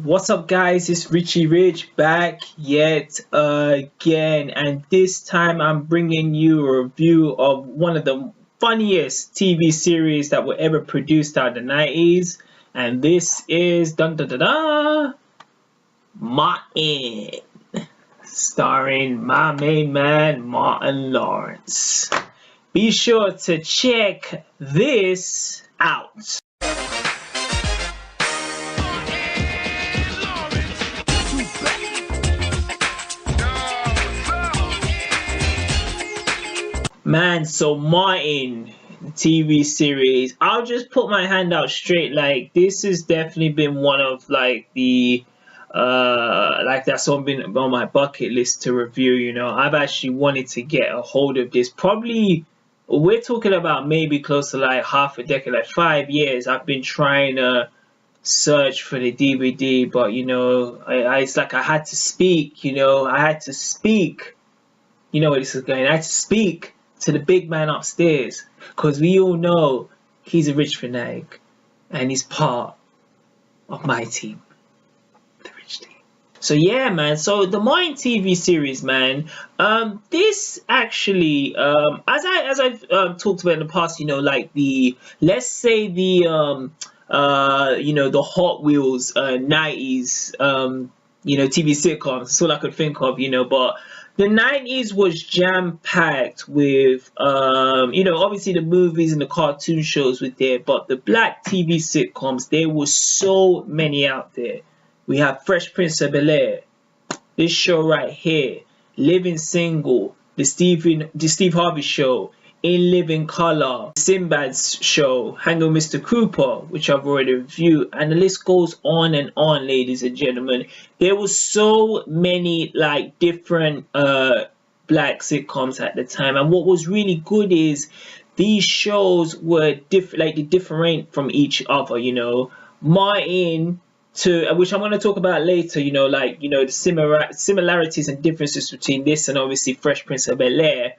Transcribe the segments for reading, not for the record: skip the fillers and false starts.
What's up, guys? It's Richie Rich back yet again, and this time I'm bringing you a review of one of the funniest TV series that were ever produced out of the 90s, and this is dun dun dun dun, Martin, starring my main man Martin Lawrence. Be sure to check this out. Man, so Martin, the TV series, I'll just put my hand out straight. Like, this has definitely been one of that's one been on my bucket list to review. I've actually wanted to get a hold of this. Probably, we're talking about maybe close to like half a decade, like 5 years. I've been trying to search for the DVD, but it's like I had to speak. I had to speak. You know where this is going. I had to speak to the big man upstairs, because we all know he's a rich fanatic and he's part of my team, the rich team. So yeah, man, so the Martin TV series, man, this actually, as I've talked about in the past, like the, let's say the the Hot Wheels 90s TV sitcoms. That's all I could think of, but the 90s was jam-packed with, obviously the movies and the cartoon shows were there, but the black TV sitcoms, there were so many out there. We have Fresh Prince of Bel-Air, this show right here, Living Single, the Steve Harvey Show, In Living Color, Sinbad's show, Hanging with Mr. Cooper, which I've already reviewed, and the list goes on and on, ladies and gentlemen. There were so many like different black sitcoms at the time, and what was really good is these shows were different from each other. Martin, to which I'm going to talk about later, the similarities and differences between this and obviously Fresh Prince of Bel-Air.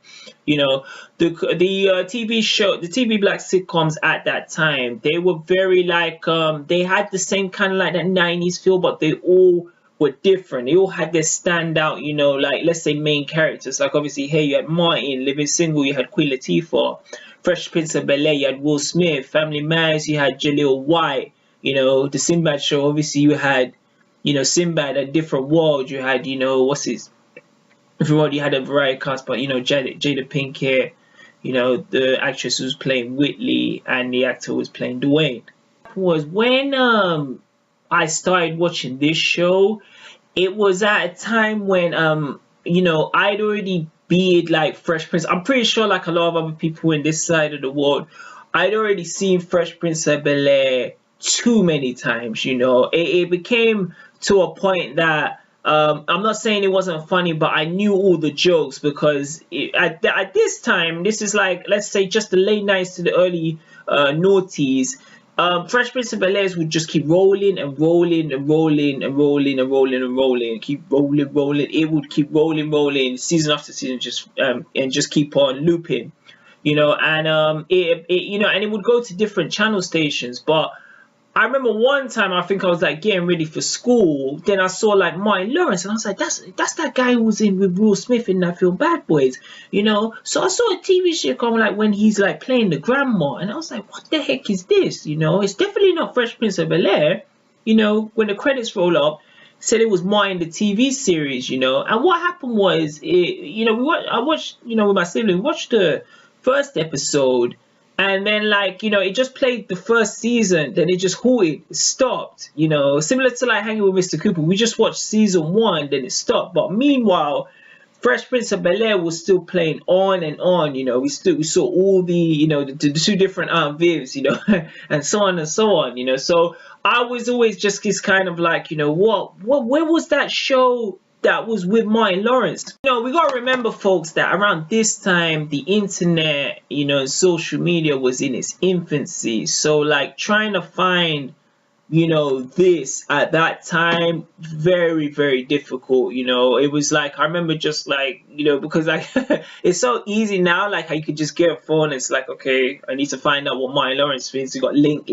The TV show, the TV black sitcoms at that time, they were very they had the same kind of like that 90s feel, but they all were different. They all had their standout, let's say main characters. Like obviously here you had Martin, Living Single, you had Queen Latifah. Fresh Prince of Bel-Air, you had Will Smith. Family Matters, you had Jaleel White. The Sinbad show, obviously you had, Sinbad, A Different World. You had, everybody had a variety cast, but, Jada Pinkett, the actress who was playing Whitley and the actor who was playing Dwayne. Was when I started watching this show, it was at a time when, I'd already been like Fresh Prince. I'm pretty sure like a lot of other people in this side of the world, I'd already seen Fresh Prince of Bel-Air too many times. It became to a point that I'm not saying it wasn't funny, but I knew all the jokes because at this time, this is like, let's say just the late 90s to the early noughties. Fresh Prince of Bel-Air would just keep rolling and rolling and rolling and rolling and rolling and rolling, keep rolling. It would keep rolling season after season, and just keep on looping, and it would go to different channel stations. But I remember one time, I think I was like getting ready for school. Then I saw like Martin Lawrence, and I was like, that's that guy who was in with Will Smith in that film Bad Boys, So I saw a TV show come like when he's like playing the grandma, and I was like, what the heck is this? It's definitely not Fresh Prince of Bel-Air. When the credits roll up, said it was Martin the TV series, And what happened was, I watched, with my sibling, watched the first episode. And then, it just played the first season, then it just halted, it stopped, similar to like Hanging with Mr. Cooper. We just watched season 1, then it stopped. But meanwhile, Fresh Prince of Bel-Air was still playing on and on, we saw all the, the two different Vivs, and so on and so on, So I was always just this kind of like, where was that show that was with Martin Lawrence? We gotta remember, folks, that around this time the internet, and social media was in its infancy. So like trying to find, this at that time, very, very difficult. It was like, I remember just like, because like it's so easy now, like how you could just get a phone, it's like, okay, I need to find out what Martin Lawrence means. You got link.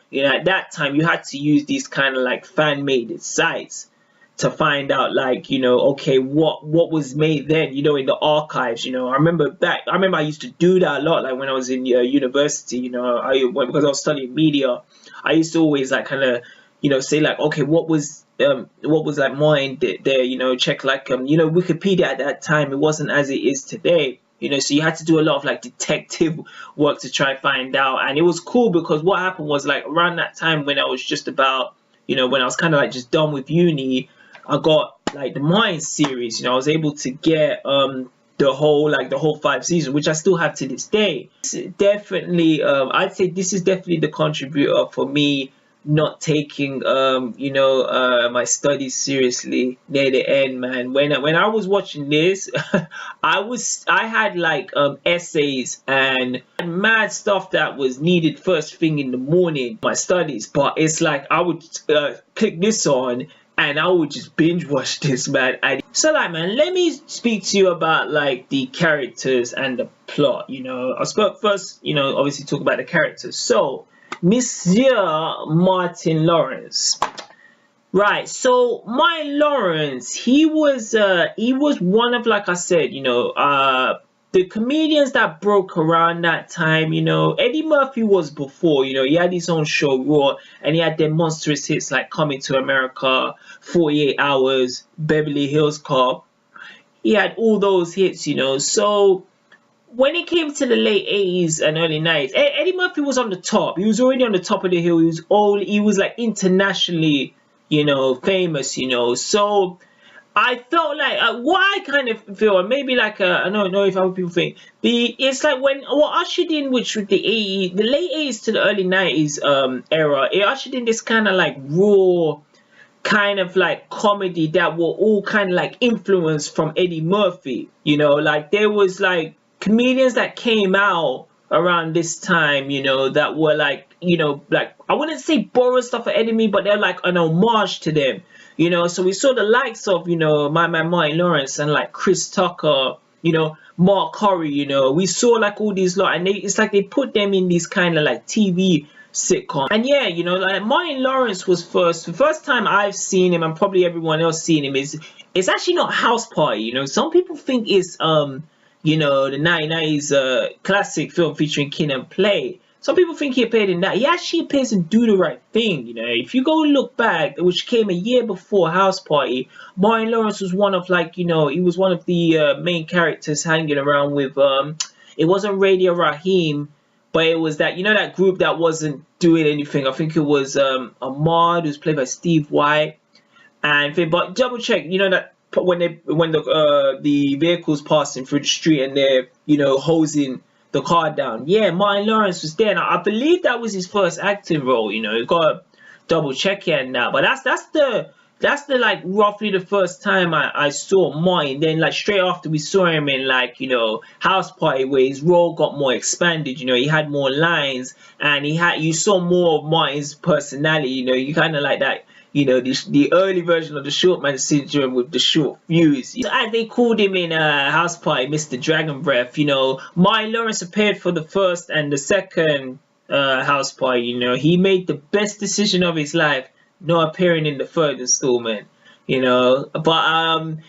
You know, at that time you had to use these kind of like fan-made sites to find out, like, you know, okay, what was made then, you know, in the archives. You know, I remember I used to do that a lot, like when I was in university. You know, because I was studying media, I used to always like kind of, you know, say like, okay, what was like mine there, you know, check like you know, Wikipedia at that time, it wasn't as it is today. You know, so you had to do a lot of like detective work to try and find out. And it was cool because what happened was, like, around that time when I was just about, you know, when I was kind of like just done with uni, I got like the Mine series. You know, I was able to get the whole 5 seasons, which I still have to this day. Definitely, I'd say this is definitely the contributor for me not taking my studies seriously near the end, man. When I was watching this, I had like essays and mad stuff that was needed first thing in the morning, my studies. But it's like I would click this on and I would just binge watch this, man. So like, man, let me speak to you about like the characters and the plot. You know, I spoke first, you know, obviously talk about the characters. So Monsieur Martin Lawrence. Right, so Martin Lawrence, he was one of, like I said, you know, the comedians that broke around that time. You know, Eddie Murphy was before. You know, he had his own show, Raw, and he had their monstrous hits like Coming to America, 48 Hours, Beverly Hills Cop. He had all those hits, you know. So when it came to the late 80s and early 90s, Eddie Murphy was on the top. He was already on the top of the hill. He was like internationally, you know, famous, you know. So I felt like what I kind of feel, and maybe like I don't know if other people think, it's like when what ushered in, which with the late 80s to the early 90s era, it ushered in this kind of like raw kind of like comedy that were all kind of like influenced from Eddie Murphy. You know, like there was like comedians that came out around this time, you know, that were like, you know, like, I wouldn't say borrow stuff for Eddie, but they're like an homage to them, you know. So we saw the likes of, you know, my man Martin Lawrence and like Chris Tucker, you know, Mark Curry, you know. We saw like all these lot, and it's like they put them in these kind of like TV sitcom. And yeah, you know, like Martin Lawrence was the first time I've seen him, and probably everyone else seen him, is it's actually not House Party. You know, some people think it's you know, the 1990s classic film featuring Kid and Play. Some people think he appeared in that. He actually appears in Do the Right Thing. You know, if you go look back, which came a year before House Party, Martin Lawrence was one of, like, you know, he was one of the main characters hanging around with it wasn't Radio Raheem, but it was that, you know, that group that wasn't doing anything. I think it was Ahmad, who's played by Steve White, and but double check, you know, that when the vehicles passing through the street and they're, you know, hosing the car down. Yeah, Martin Lawrence was there. Now, I believe that was his first acting role. You know, you gotta double check it now. But that's the like roughly the first time I saw Martin. Then like straight after we saw him in, like, you know, House Party, where his role got more expanded. You know, he had more lines and you saw more of Martin's personality. You know, you kind of like that. You know, the early version of the short man syndrome with the short fuse. So, as they called him in House Party, Mr. Dragon Breath. You know, Martin Lawrence appeared for the first and the second House Party. You know, he made the best decision of his life not appearing in the third installment. You know, but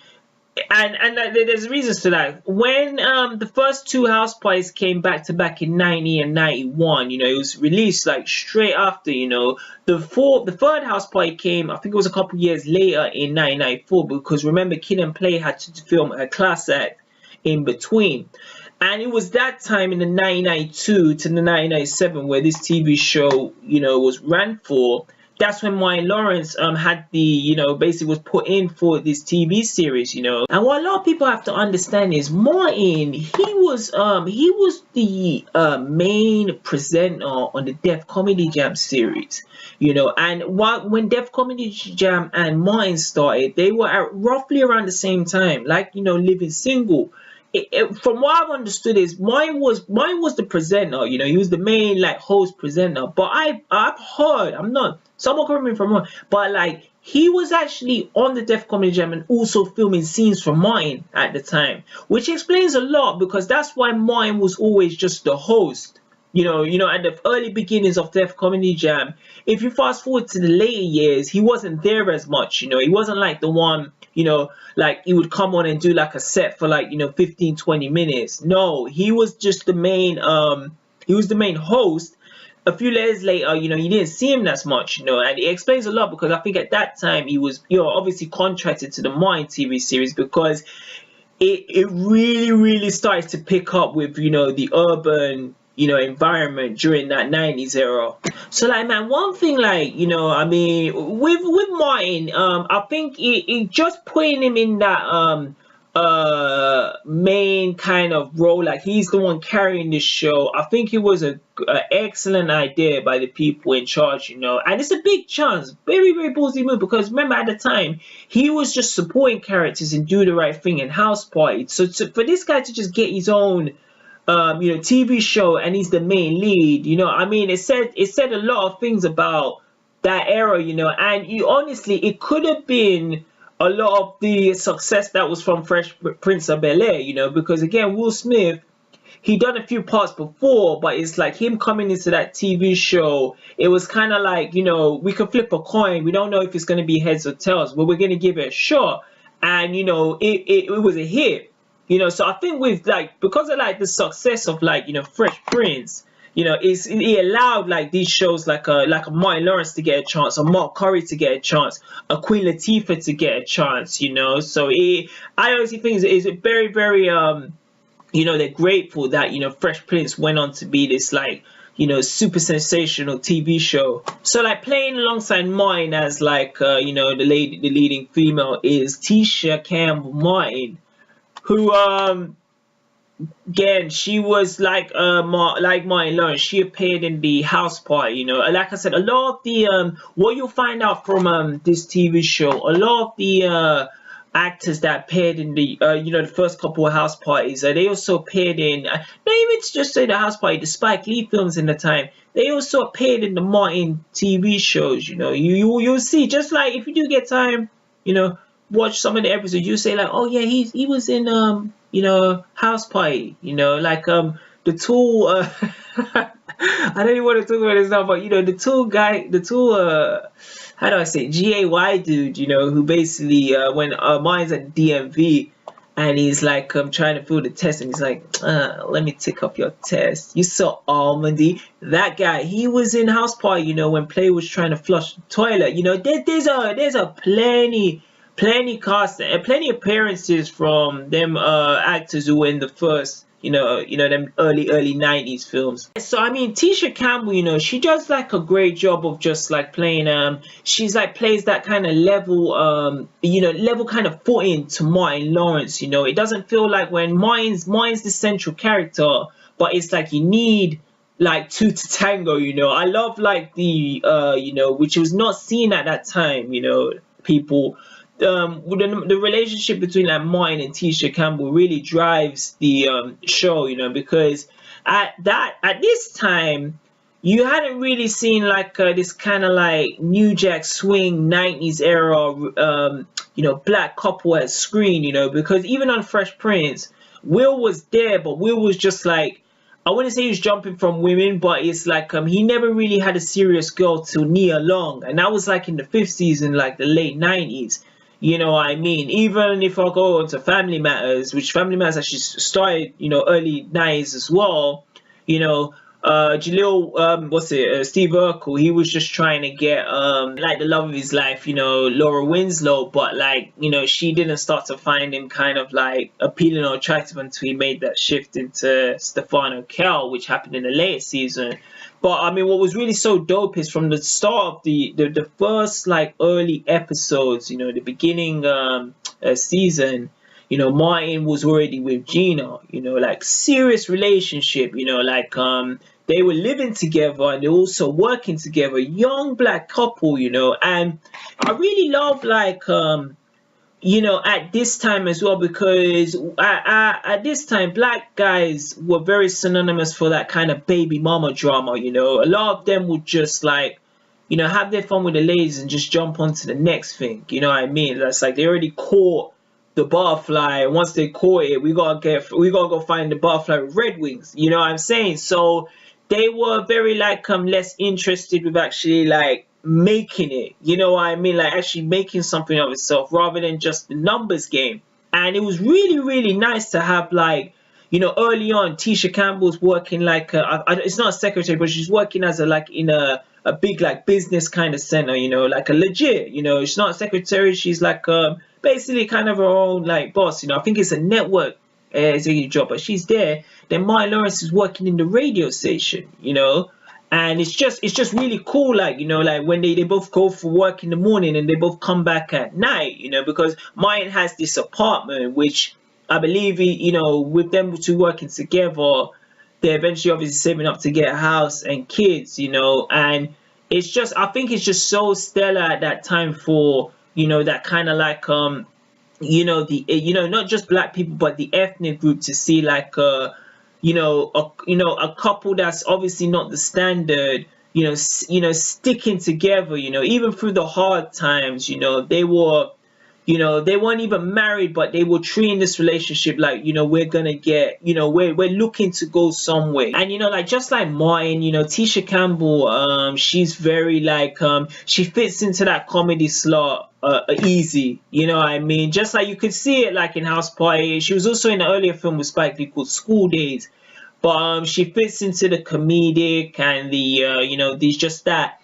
and there's reasons for that. When the first two House Parties came back to back in 90 and 91, you know, it was released like straight after. You know, the third House Party came, I think it was a couple years later in 1994, because remember, Kid and Play had to film a class act in between. And it was that time in the 1992 to the 1997 where this TV show, you know, was ran for. That's when Martin Lawrence had the, you know, basically was put in for this TV series, you know. And what a lot of people have to understand is Martin, he was the main presenter on the Def Comedy Jam series, you know. And when Def Comedy Jam and Martin started, they were at roughly around the same time, like, you know, Living Single. From what I've understood is mine was the presenter, you know. He was the main like host presenter, but I've heard, I'm not, someone correct me if I'm wrong, but like he was actually on the Def Comedy Jam and also filming scenes for Martin at the time, which explains a lot, because that's why Martin was always just the host at the early beginnings of Def Comedy Jam. If you fast forward to the later years, he wasn't there as much. He wasn't like the one, like he would come on and do like a set for like 15, 20 minutes. No, he was just the main he was the main host. A few years later, you didn't see him as much, and it explains a lot, because I think at that time he was, obviously contracted to the Martin TV series, because it really, really started to pick up with, the urban, environment during that 90s era. So like, man, one thing, like, I mean, with Martin, I think it just putting him in that main kind of role, like he's the one carrying this show. I think it was a excellent idea by the people in charge, and it's a big chance, very, very ballsy move, because remember at the time he was just supporting characters and Do the Right Thing and House Party. So for this guy to just get his own TV show, and he's the main lead, I mean, it said a lot of things about that era, and honestly, it could have been a lot of the success that was from Fresh Prince of Bel-Air, because again, Will Smith, he done a few parts before, but it's like him coming into that TV show, it was kind of like, we could flip a coin. We don't know if it's going to be heads or tails, but we're going to give it a shot. And, it was a hit, so I think with like, because of like the success of like, Fresh Prince, it allowed like these shows like a Martin Lawrence to get a chance, a Mark Curry to get a chance, a Queen Latifah to get a chance, so I honestly think it's very, very they're grateful that Fresh Prince went on to be this like super sensational TV show. So like playing alongside Martin as like the leading female is Tisha Campbell Martin, who again, she was like Martin Lawrence. She appeared in the House Party, like I said, a lot of the what you'll find out from this TV show, a lot of the actors that appeared in the the first couple of House Parties, they also appeared in not even to just say the House Party, the Spike Lee films in the time, they also appeared in the Martin TV shows. You'll see, just like if you do get time, watch some of the episodes, you say like, oh yeah, he was in House Party, like the Tool I don't even want to talk about this now, but the Tool guy, the Tool how do I say, GAY dude, who basically when mine's at DMV, and he's like trying to fill the test, and he's like, let me tick up your test, you so almondy. That guy, he was in House Party, when Play was trying to flush the toilet. There's a plenty cast and plenty appearances from them actors who were in the first them early 90s films. So I mean, Tisha Campbell, she does like a great job of just like playing she's like plays that kind of level level kind of footing to Martin Lawrence. It doesn't feel like when Martin's the central character, but it's like you need like two to tango. I love like the which was not seen at that time, people the relationship between like Martin and Tisha Campbell really drives the show, because at this time you hadn't really seen like this kind of like New Jack Swing 90s era black couple at screen, because even on Fresh Prince, Will was there, but Will was just like, I wouldn't say he was jumping from women, but it's like he never really had a serious girl till Nia Long, and that was like in the 5th season, like the late 90s. You know what I mean? Even if I go to Family Matters, which Family Matters actually started, early 90s as well, Jaleel, Steve Urkel, he was just trying to get, like the love of his life, Laura Winslow, but like, she didn't start to find him kind of like appealing or attractive until he made that shift into Stefano Kell, which happened in the later season. But I mean, what was really so dope is from the start of the first like early episodes, the beginning season, Martin was already with Gina, like serious relationship, like they were living together and they're also working together, young black couple, and I really love like at this time as well, because at this time black guys were very synonymous for that kind of baby mama drama. A lot of them would just like have their fun with the ladies and just jump onto the next thing. You know what I mean? That's like they already caught the butterfly, and once they caught it, we gotta go find the butterfly with red wings. You know what I'm saying? So they were very like less interested with actually like making it. You know what I mean? Like actually making something of itself rather than just the numbers game. And it was really really nice to have like, early on, Tisha Campbell's working like it's not a secretary, but she's working as a like in a big like business kind of center, like a legit, she's not a secretary, she's like basically kind of her own like boss, I think it's a network executive job, but she's there. Then Martin Lawrence is working in the radio station, and it's just really cool, like, like when they both go for work in the morning and they both come back at night, because Martin has this apartment which I believe with them two working together, they're eventually obviously saving up to get a house and kids, and I think it's just so stellar at that time for, that kind of like, not just black people, but the ethnic group to see like, a couple that's obviously not the standard, sticking together, even through the hard times, they were, they weren't even married, but they were treating this relationship like, we're gonna get, we're looking to go somewhere. And like just like Martin, Tisha Campbell, she's very like, she fits into that comedy slot easy. You know what I mean? Just like you could see it like in House Party. She was also in an earlier film with Spike Lee called School Days. But she fits into the comedic and the these just that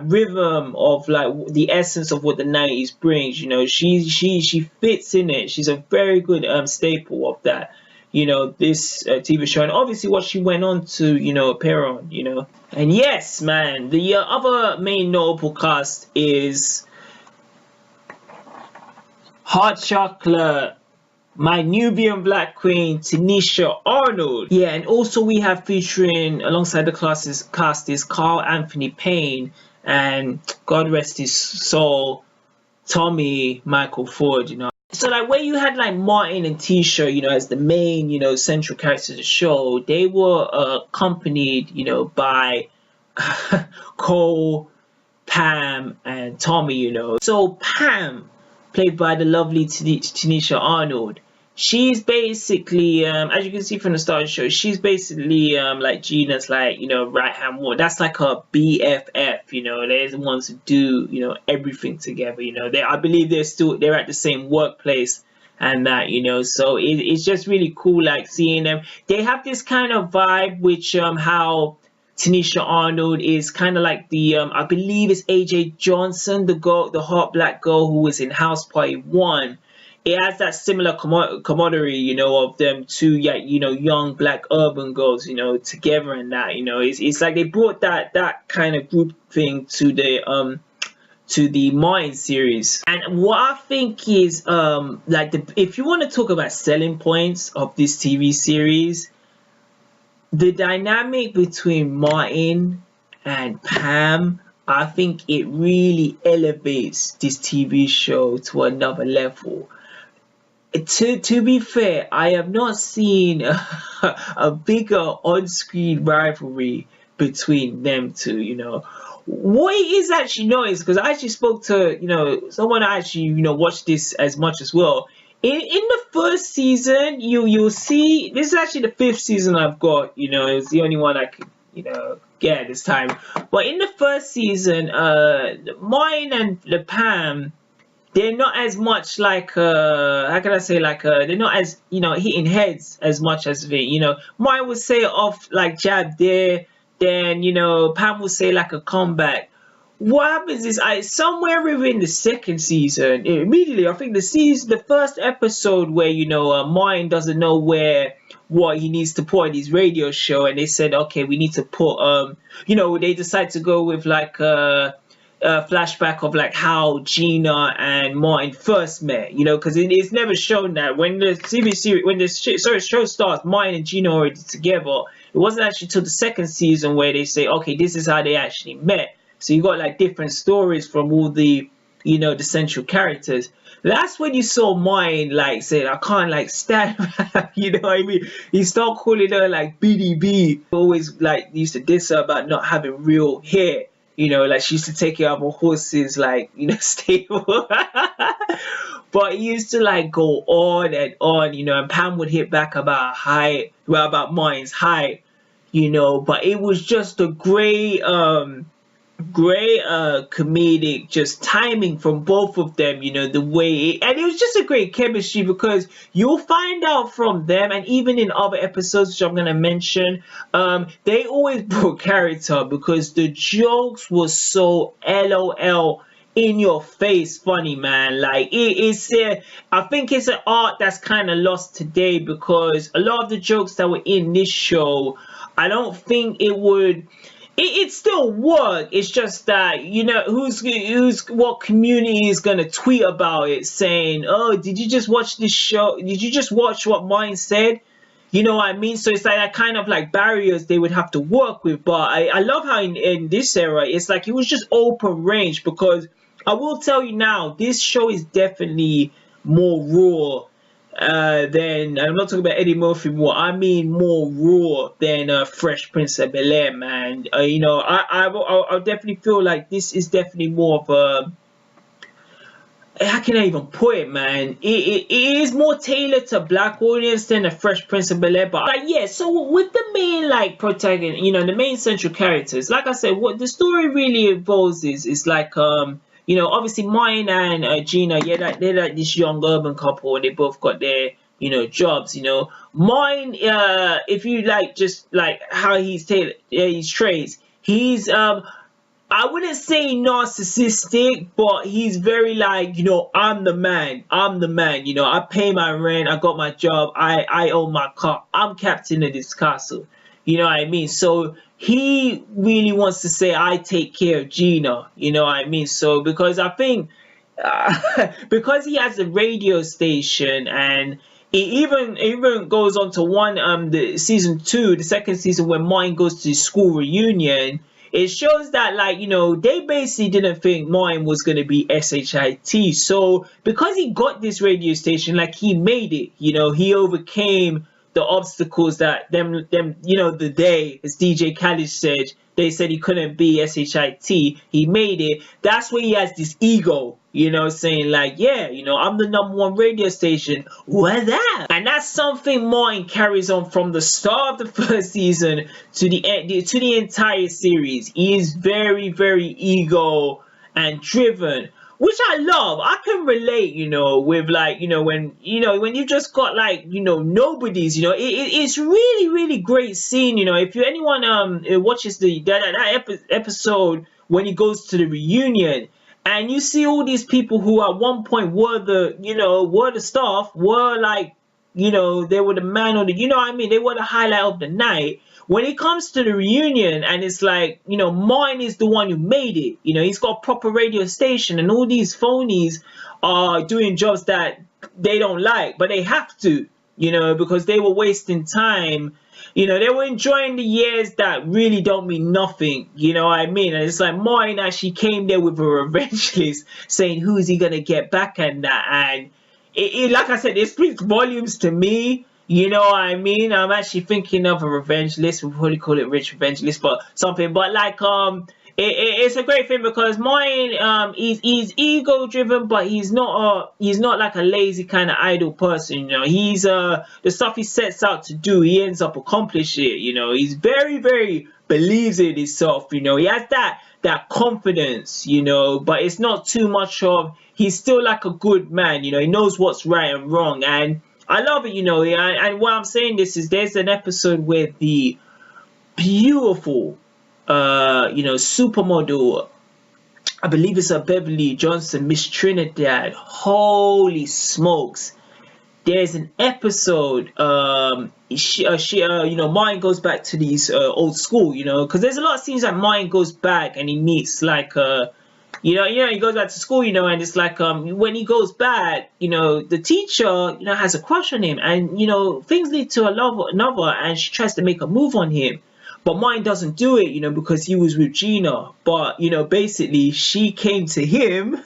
rhythm of like the essence of what the 90s brings. She fits in it. She's a very good staple of that. This TV show, and obviously what she went on to appear on. And yes, man, the other main notable cast is Hot Chocolate, my Nubian Black Queen, Tichina Arnold. Yeah, and also we have featuring alongside the cast is Carl Anthony Payne and God rest his soul, Tommy Mikal Ford. So like where you had like Martin and Tisha, as the main, central characters of the show, they were accompanied, by Cole, Pam, and Tommy. So Pam, played by the lovely Tichina Arnold. She's basically, as you can see from the start of the show, she's basically like Gina's like, right hand woman. That's like her BFF, they're the ones who do, everything together, I believe they're at the same workplace and that, so it's just really cool like seeing them. They have this kind of vibe which how Tichina Arnold is kind of like the I believe it's AJ Johnson, the hot black girl who was in House Party 1. It has that similar camaraderie, of them two, young black urban girls, together and that, it's like they brought that kind of group thing to the Martin series. And what I think is like if you want to talk about selling points of this TV series, the dynamic between Martin and Pam, I think it really elevates this TV show to another level. To be fair, I have not seen a bigger on-screen rivalry between them two. What it is actually noticed, because I actually spoke to someone that actually watched this as much as well. In the first season, you'll see, this is actually the 5th season I've got. It's the only one I could get at this time. But in the first season, Martin and the Pam, they're not as much like how can I say, like they're not as hitting heads as much as Martin would say off like jab there, then Pam would say like a comeback. What happens is somewhere within the second season, immediately I think the first episode where Martin doesn't know what he needs to put on his radio show, and they said, okay, we need to put they decide to go with like flashback of like how Gina and Martin first met, because it's never shown that when the TV series, when the show starts, Martin and Gina are already together. It wasn't actually till the second season where they say, okay, this is how they actually met. So you got like different stories from all the, the central characters. That's when you saw Martin like say, I can't like stand her, what I mean? He started calling her like BDB. Always like used to diss her about not having real hair. Like she used to take it out of a horse's like, stable. But he used to like go on and on, and Pam would hit back about Martin's height. but it was just a great comedic just timing from both of them, the way and it was just a great chemistry, because you'll find out from them, and even in other episodes which I'm going to mention, they always brought character, because the jokes were so LOL, in your face funny, man. Like I think it's an art that's kind of lost today, because a lot of the jokes that were in this show, I don't think it would it still work. It's just that, who's what community is gonna tweet about it saying, "Oh, did you just watch this show? Did you just watch what mine said?" You know what I mean? So it's like that kind of like barriers they would have to work with. But I love how in this era, it's like it was just open range, because I will tell you now, this show is definitely more raw than, I'm not talking about Eddie Murphy more, I mean more raw than Fresh Prince of Bel-Air, man. I definitely feel like this is definitely more of a, how can I even put it, man? It is more tailored to black audience than the Fresh Prince of Bel-Air. But like, yeah, so with the main like protagonist, the main central characters, like I said, what the story really involves is like obviously mine and Gina, yeah, they're like this young urban couple, and they both got their jobs. Mine, if you like just like how he's tailored, his traits, he's I wouldn't say narcissistic, but he's very like, I'm the man. I pay my rent. I got my job. I own my car. I'm captain of this castle. You know what I mean? So he really wants to say, I take care of Gina. You know what I mean? So because I think, because he has a radio station, and it even goes on to the season 2, the second season, when Mine goes to his school reunion. It shows that, like, they basically didn't think mine was going to be SHIT. So because he got this radio station, like, he made it. He overcame the obstacles that the day, as DJ Khaled said, they said he couldn't be SHIT. He made it. That's where he has this ego, saying like, yeah, I'm the #1 radio station. What that? And that's something Martin carries on from the start of the first season to the entire series. He is very, very ego and driven, which I love. I can relate, with like, when you just got like, nobodies, it's really, really great scene, if anyone watches that episode when he goes to the reunion, and you see all these people who at one point were the staff, were like, they were the man or the, they were the highlight of the night. When it comes to the reunion, and it's like, mine is the one who made it. He's got a proper radio station, and all these phonies are doing jobs that they don't like, but they have to, because they were wasting time. They were enjoying the years that really don't mean nothing. You know what I mean? And it's like mine actually came there with a revenge list, saying who's he gonna get back and that. And it like I said, it speaks volumes to me. You know what I mean? I'm actually thinking of a revenge list. We'll probably call it rich revenge list, but something. But like, it's a great thing, because mine, he's ego driven, but he's not like a lazy kind of idle person. He's the stuff he sets out to do, he ends up accomplishing it. He's very, very believes in himself. He has that confidence. But it's not too much of. He's still like a good man. He knows what's right and wrong, and I love it, and why I'm saying this is there's an episode where the beautiful, supermodel, I believe it's a Beverly Johnson, Miss Trinidad. Holy smokes! There's an episode. Mine goes back to these old school. Because there's a lot of scenes that Mine goes back and he meets like he goes back to school, and it's like when he goes back, the teacher, has a crush on him, and things lead to another, and she tries to make a move on him, but Mine doesn't do it, because he was with Gina, but basically she came to him,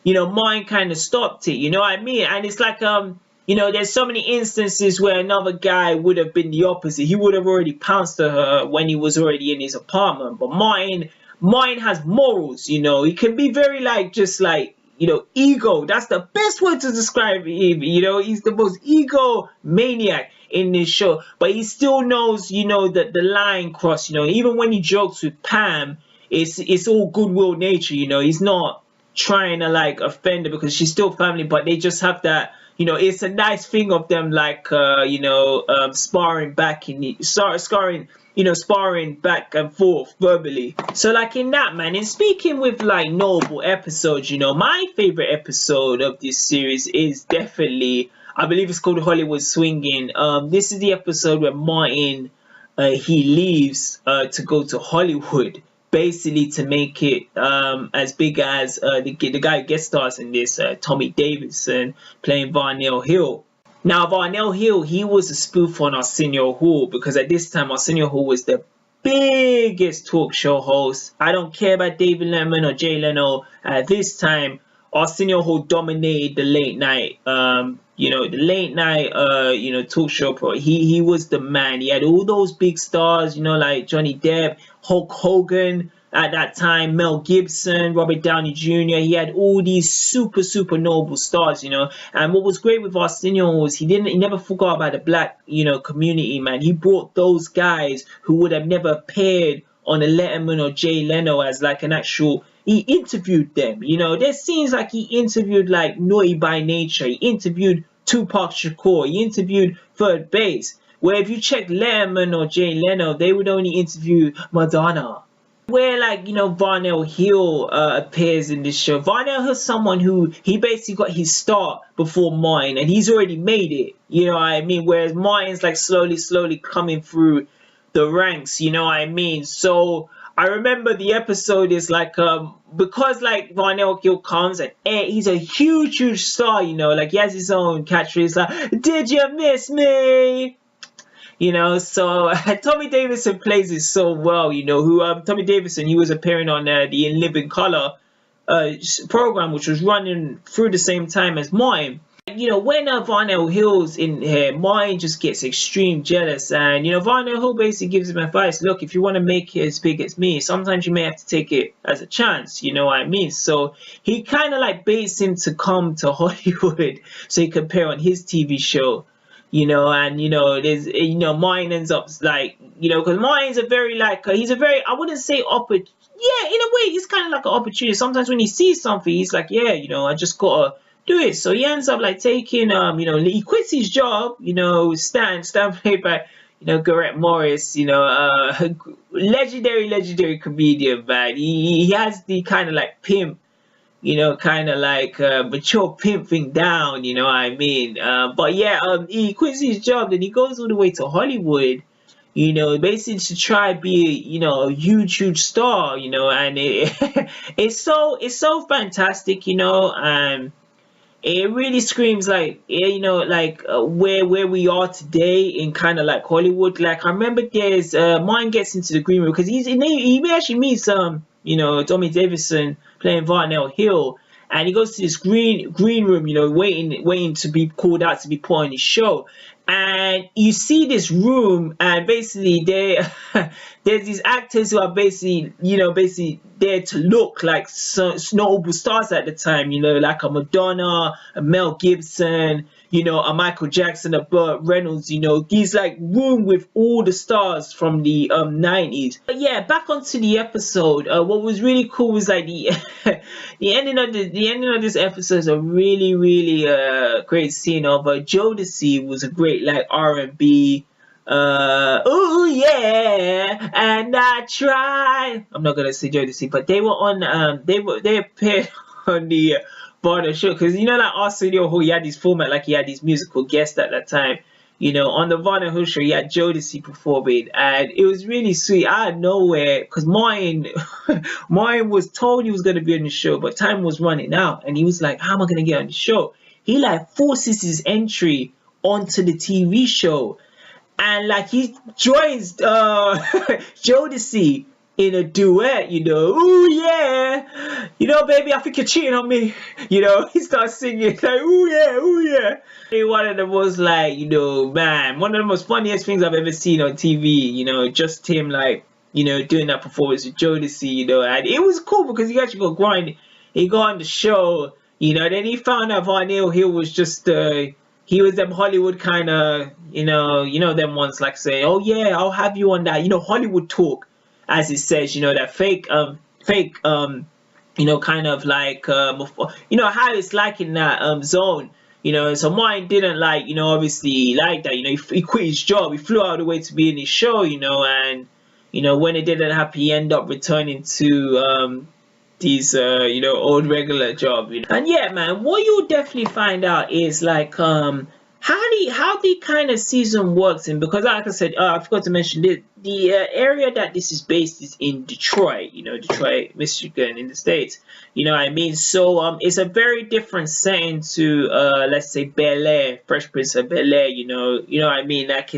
Mine kind of stopped it, you know what I mean? And it's like there's so many instances where another guy would have been the opposite. He would have already pounced on her when he was already in his apartment, but Mine has morals. He can be very like, just like, ego. That's the best word to describe him. He's the most ego maniac in this show, but he still knows, the line cross. Even when he jokes with Pam, it's all goodwill nature. He's not trying to like offend her because she's still family, but they just have that. It's a nice thing of them, like sparring back sparring back and forth verbally. So like in that, man, and speaking with like notable episodes, my favorite episode of this series is definitely, I believe it's called Hollywood Swinging. This is the episode where Martin he leaves to go to Hollywood, basically to make it as big as the guy who guest stars in this, Tommy Davidson, playing Varnell Hill. Now, Varnell Hill, he was a spoof on Arsenio Hall, because at this time, Arsenio Hall was the biggest talk show host. I don't care about David Letterman or Jay Leno. At this time, Arsenio Hall dominated the late night, talk show pro. He was the man. He had all those big stars, like Johnny Depp, Hulk Hogan at that time, Mel Gibson, Robert Downey Jr. He had all these super, super notable stars, And what was great with Arsenio was he never forgot about the black, community, man. He brought those guys who would have never appeared on a Letterman or Jay Leno as like an actual. He interviewed them, There seems like he interviewed like Naughty by Nature. He interviewed Tupac Shakur. He interviewed Third Base. Where if you check Letterman or Jay Leno, they would only interview Madonna. Where like, Varnell Hill appears in this show. Varnell Hill is someone who, he basically got his start before Martin, and he's already made it. You know what I mean? Whereas Martin's like slowly coming through the ranks. You know what I mean? So I remember the episode is like, because like Varnell Hill comes and he's a huge star, like he has his own catchphrase like, "Did you miss me?" So Tommy Davidson plays it so well, Tommy Davidson, he was appearing on the In Living Color program, which was running through the same time as Martin. When Varnell Hill's in here, Martin just gets extreme jealous, and Varnell Hill basically gives him advice. Look, if you want to make it as big as me, sometimes you may have to take it as a chance. You know what I mean? So he kind of like baits him to come to Hollywood so he can appear on his TV show. There's, Martin ends up like, because Martin's a very like, he's a very, I wouldn't say in a way, he's kind of like an opportunity. Sometimes when he sees something, he's like, I just gotta do it. So he ends up like taking, he quits his job, Stan played by, Garrett Morris, legendary comedian, man. He has the kind of like pimp, kind of like mature pimp thing down, you know what I mean? But yeah, he quits his job, then he goes all the way to Hollywood, basically to try be, a huge star, and it's so fantastic, it really screams like, where we are today in kind of like Hollywood. Like I remember there's Martin gets into the green room because he actually meets Tommy Davidson playing Varnell Hill, and he goes to this green room, waiting to be called out to be put on his show. And you see this room, and basically there's these actors who are basically there to look like notable stars at the time, like a Madonna, a Mel Gibson, a Michael Jackson, a Burt Reynolds, these like room with all the stars from the 90s. But yeah, back onto the episode. What was really cool was like the ending of this episode is a really great scene of Jodeci was a great like R&B. Oh yeah, and I tried. I'm not gonna say Jodeci, but they were on. They appeared on the Varnell show because like Arsenio Hall, he had this format like he had these musical guests at that time. On the Varnell Hill show, he had Jodeci performing, and it was really sweet out of nowhere because Martin was told he was gonna be on the show, but time was running out, and he was like, "How am I gonna get on the show?" He like forces his entry onto the TV show. And like he joins Jodeci in a duet, ooh yeah, baby, I think you're cheating on me, he starts singing like, ooh yeah. One of the most like, man, one of the most funniest things I've ever seen on TV, just him like, doing that performance with Jodeci, and it was cool because he actually got grind. He got on the show, Then he found out Von Hill was just he was them Hollywood kind of, them ones like say, oh yeah, I'll have you on that, Hollywood talk, as it says, that fake, kind of like, how it's like in that zone. So Martin didn't like, obviously like that. He quit his job. He flew out of the way to be in his show, and when it didn't happen, he ended up returning to these old regular job. And yeah, man, what you'll definitely find out is like how the kind of season works. And because like I said, I forgot to mention the area that this is based is in Detroit, Detroit, Michigan, in the States. So it's a very different setting to let's say Bel-Air, Fresh Prince of Bel-Air. Like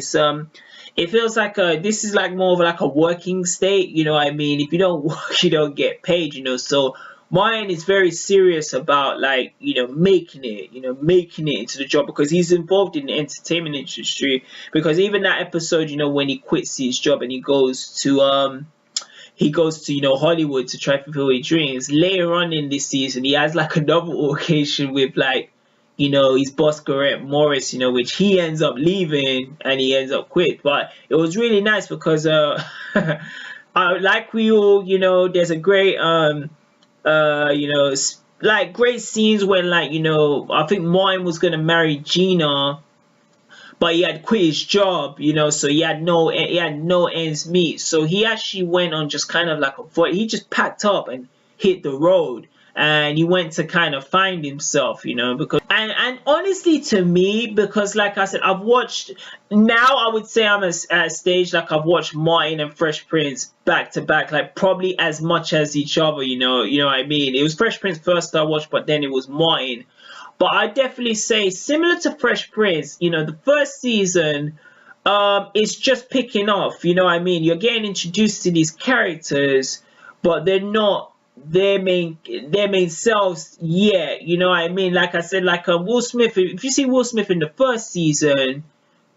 it feels like this is like more of like a working state. If you don't work, you don't get paid. So Martin is very serious about like making it into the job, because he's involved in the entertainment industry. Because even that episode, when he quits his job and he goes to Hollywood to try to fulfill his dreams. Later on in this season, he has like another occasion with like his boss Garrett Morris, which he ends up leaving and he ends up quit. But it was really nice because like we all, there's a great like great scenes when like I think Martin was gonna marry Gina, but he had quit his job, so he had no ends meet. So he actually went on just kind of like he just packed up and hit the road, and he went to kind of find himself, because and honestly to me, because like I said, I've watched, now I would say I'm at a stage like I've watched Martin and Fresh Prince back to back, like probably as much as each other, you know what I mean? It was Fresh Prince first I watched, but then it was Martin. But I definitely say similar to Fresh Prince, the first season it's just picking off, what I mean? You're getting introduced to these characters, but they're not their main selves yet, what I mean? Like I said, like Will Smith, if you see Will Smith in the first season,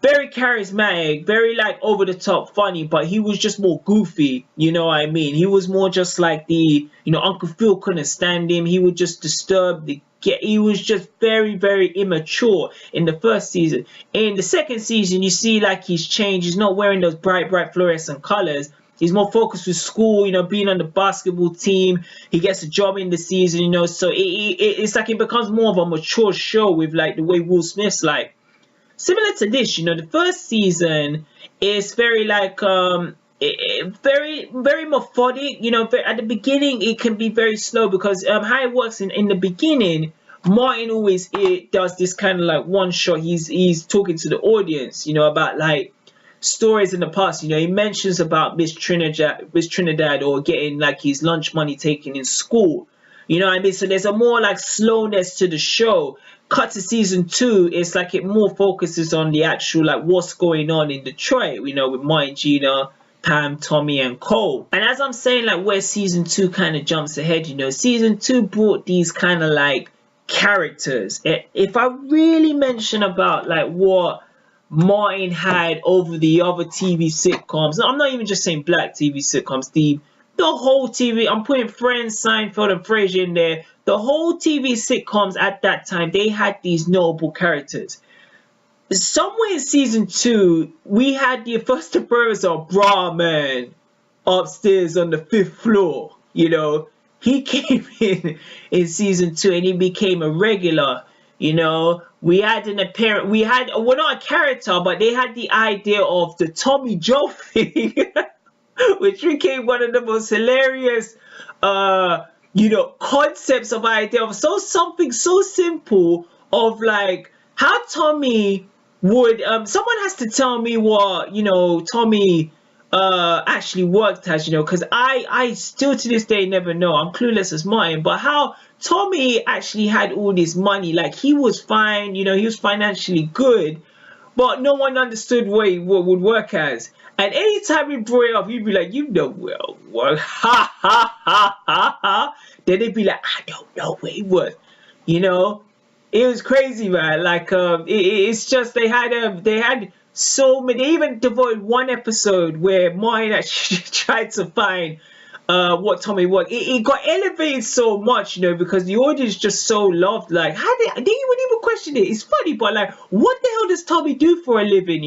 very charismatic, very like over the top funny, but he was just more goofy, what I mean? He was more just like the, Uncle Phil couldn't stand him. He would just disturb he was just very, very immature in the first season. In the second season, you see like he's changed. He's not wearing those bright fluorescent colors. He's more focused with school, being on the basketball team. He gets a job in the season, so it's like it becomes more of a mature show with like the way Will Smith's like. Similar to this, the first season is very like very, very methodic. At the beginning it can be very slow, because how it works in the beginning, Martin always does this kind of like one shot. He's talking to the audience, about like stories in the past. He mentions about Miss Trinidad, or getting like his lunch money taken in school. what I mean? So there's a more like slowness to the show. Cut to season 2, it's like it more focuses on the actual like what's going on in Detroit, with Martin, Gina, Pam, Tommy, and Cole. And as I'm saying, like where season 2 kind of jumps ahead, season 2 brought these kind of like characters. If I really mention about like what Martin had over the other TV sitcoms, I'm not even just saying black TV sitcoms, the whole TV, I'm putting Friends, Seinfeld, and Frasier in there. The whole TV sitcoms at that time, they had these notable characters. Somewhere in season 2, we had the first appearance of Brahman upstairs on the 5th floor. He came in season 2 and he became a regular. We had an appearance. Well, not a character, but they had the idea of the Tommy Joe thing, which became one of the most hilarious, concepts of idea of something so simple of like how Tommy would. Someone has to tell me what Tommy actually worked as, because I still to this day never know. I'm clueless as Martin, but how Tommy actually had all this money, like he was fine, he was financially good, but no one understood what would work as. And anytime we brought it up, he'd be like, well, what? Ha ha ha ha ha. Then they'd be like, I don't know what it was. It was crazy, man. Like it's just they had so many. They even devoted one episode where Martin actually tried to find what Tommy was. It got elevated so much, because the audience just so loved. Like, how they wouldn't even question it. It's funny, but like, what the hell does Tommy do for a living,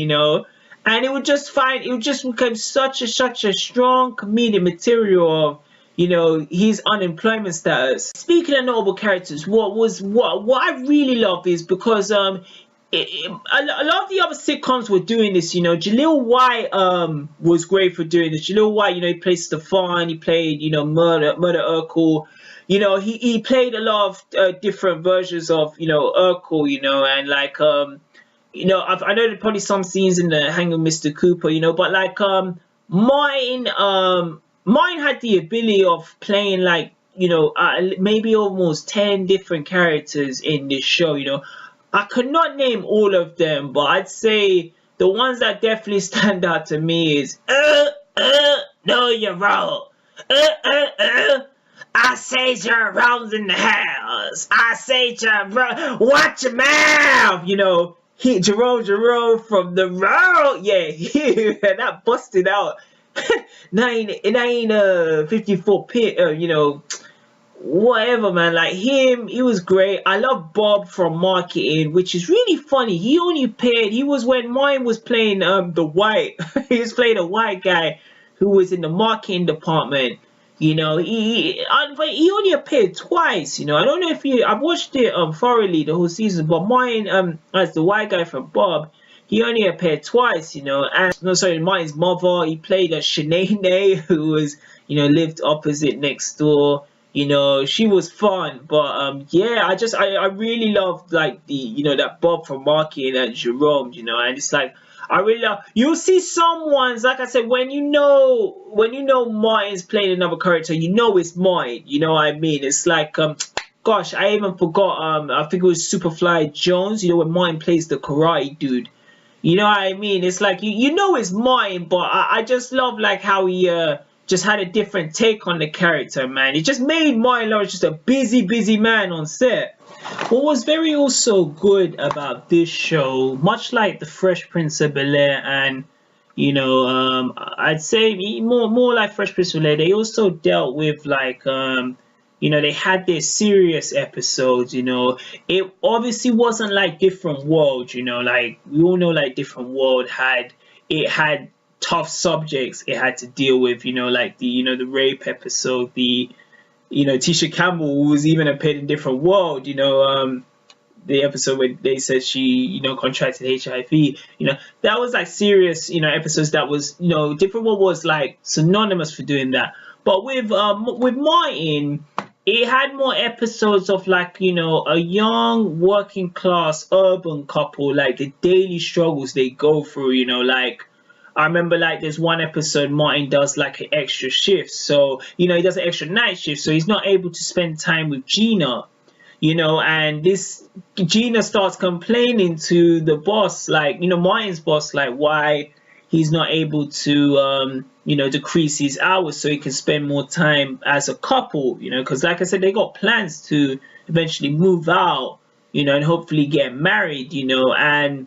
And it would just become such a strong comedic material of, his unemployment status. Speaking of notable characters, what I really love is because a lot of the other sitcoms were doing this, Jaleel White was great for doing this. Jaleel White, he played Stefan, he played, Murder Urkel. He played a lot of different versions of, Urkel, and like I know there's probably some scenes in the Hang with Mr. Cooper, but like mine had the ability of playing like, maybe almost 10 different characters in this show, I could not name all of them, but I'd say the ones that definitely stand out to me is no, you're wrong. I say Jerome's in the house. I say Jerome, watch your mouth. Jerome from the road. Yeah, that busted out. 54 pit. Whatever, man. Like him, he was great. I love Bob from marketing, which is really funny. He only appeared. He was when mine was playing the white. He was playing a white guy who was in the marketing department. He only appeared twice. I don't know if I've watched it thoroughly the whole season, but mine as the white guy from Bob, he only appeared twice. Mine's mother. He played a Shanae who was lived opposite next door. She was fun, but I really loved like the that Bob from marketing and Jerome, and it's like I really love. You'll see some ones, like I said, when you know Martin's playing another character, it's Martin. You know what I mean? It's like gosh, I even forgot. I think it was Superfly Jones. When Martin plays the karate dude. You know what I mean? It's like it's Martin, but I just love like how he just had a different take on the character, man. It just made Martin Lawrence just a busy man on set. What was very also good about this show, much like the Fresh Prince of Bel-Air and I'd say more like Fresh Prince of Bel-Air, they also dealt with like they had their serious episodes. It obviously wasn't like Different World. Like we all know, like Different World had tough subjects it had to deal with, like the the rape episode, the Tisha Campbell, who was even appeared in Different World, the episode where they said she contracted HIV, that was like serious episodes that was Different World was like synonymous for doing that. But with Martin, it had more episodes of like a young working class urban couple, like the daily struggles they go through, like I remember like there's one episode Martin does like an extra shift. So, he does an extra night shift. So he's not able to spend time with Gina, and this Gina starts complaining to the boss, like, Martin's boss, like why he's not able to, decrease his hours so he can spend more time as a couple, because like I said, they got plans to eventually move out, and hopefully get married, and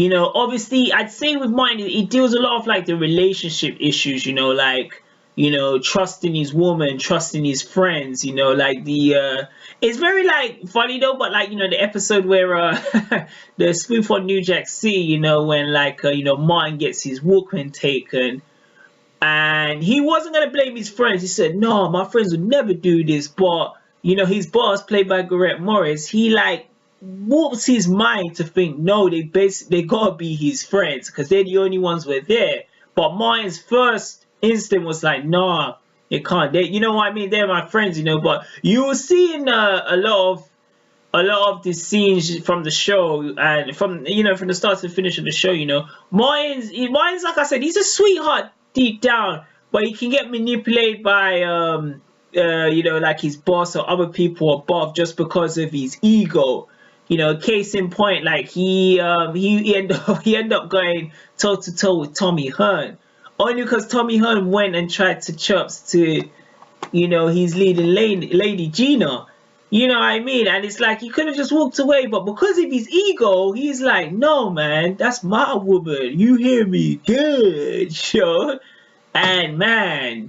obviously, I'd say with mine, it deals a lot of like the relationship issues, like, trusting his woman, trusting his friends, like it's very like funny though, but like, the episode where the spoof on New Jack City, when like, Martin gets his Walkman taken and he wasn't going to blame his friends. He said, no, my friends would never do this. But, his boss, played by Garrett Morris, he like, warps his mind to think no, they gotta be his friends because they're the only ones who are there. But Martin's first instinct was like, nah, it can't. They, what I mean? They're my friends, But you will see in a lot of the scenes from the show and from the start to the finish of the show, Martin's like I said, he's a sweetheart deep down, but he can get manipulated by like his boss or other people above just because of his ego. Case in point, like he ended up going toe to toe with Tommy Hearn, only because Tommy Hearn went and tried to chops to, his leading lady Gina. You know what I mean? And it's like he could have just walked away, but because of his ego, he's like, no, man, that's my woman. You hear me? Good, sure. And man,